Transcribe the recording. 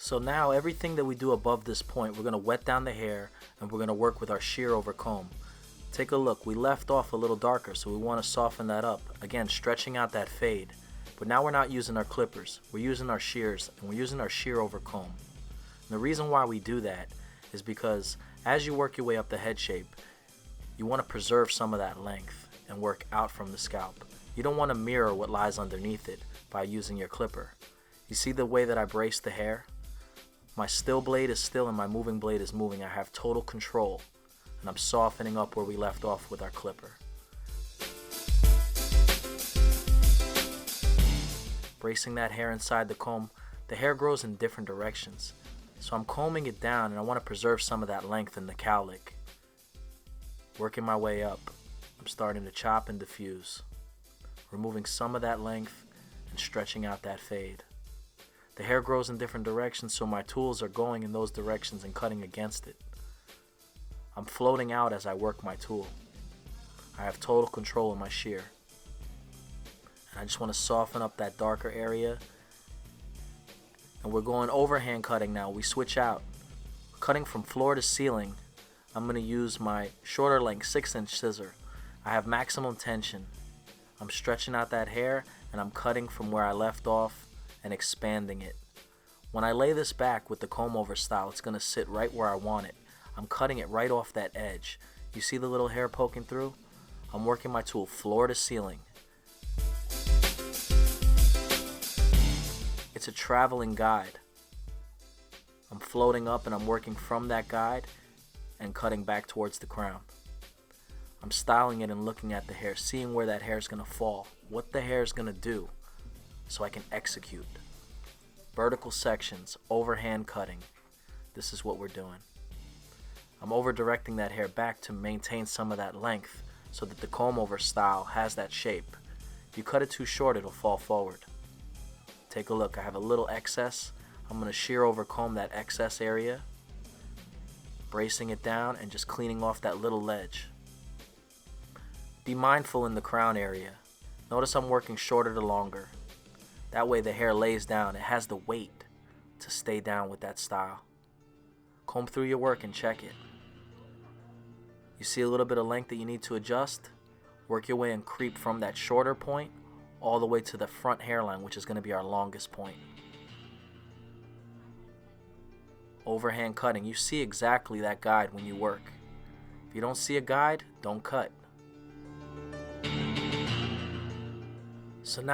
So now everything that we do above this point, we're going to wet down the hair and we're going to work with our shear over comb. Take a look, we left off a little darker, so we want to soften that up. Again, stretching out that fade. But now we're not using our clippers, we're using our shears, and we're using our shear over comb. And the reason why we do that is because as you work your way up the head shape, you want to preserve some of that length and work out from the scalp. You don't want to mirror what lies underneath it by using your clipper. You see the way that I brace the hair? My still blade is still and my moving blade is moving. I have total control, and I'm softening up where we left off with our clipper. Bracing that hair inside the comb, the hair grows in different directions. So I'm combing it down and I want to preserve some of that length in the cowlick. Working my way up, I'm starting to chop and diffuse, removing some of that length and stretching out that fade. The hair grows in different directions, so my tools are going in those directions and cutting against it. I'm floating out as I work my tool. I have total control in my shear. And I just want to soften up that darker area. And we're going overhand cutting now. We switch out. Cutting from floor to ceiling, I'm going to use my shorter length 6-inch scissor. I have maximum tension. I'm stretching out that hair and I'm cutting from where I left off and expanding it. When I lay this back with the comb over style, it's going to sit right where I want it. I'm cutting it right off that edge. You see the little hair poking through? I'm working my tool floor to ceiling. It's a traveling guide. I'm floating up and I'm working from that guide and cutting back towards the crown. I'm styling it and looking at the hair, seeing where that hair is going to fall, what the hair is going to do, so I can execute. Vertical sections, overhand cutting. This is what we're doing. I'm over directing that hair back to maintain some of that length so that the comb over style has that shape. If you cut it too short, it'll fall forward. Take a look, I have a little excess. I'm going to shear over comb that excess area, bracing it down and just cleaning off that little ledge. Be mindful in the crown area. Notice I'm working shorter to longer. That way the hair lays down. It has the weight to stay down with that style. Comb through your work and check it. You see a little bit of length that you need to adjust? Work your way and creep from that shorter point all the way to the front hairline, which is going to be our longest point. Overhand cutting. You see exactly that guide when you work. If you don't see a guide, don't cut. So now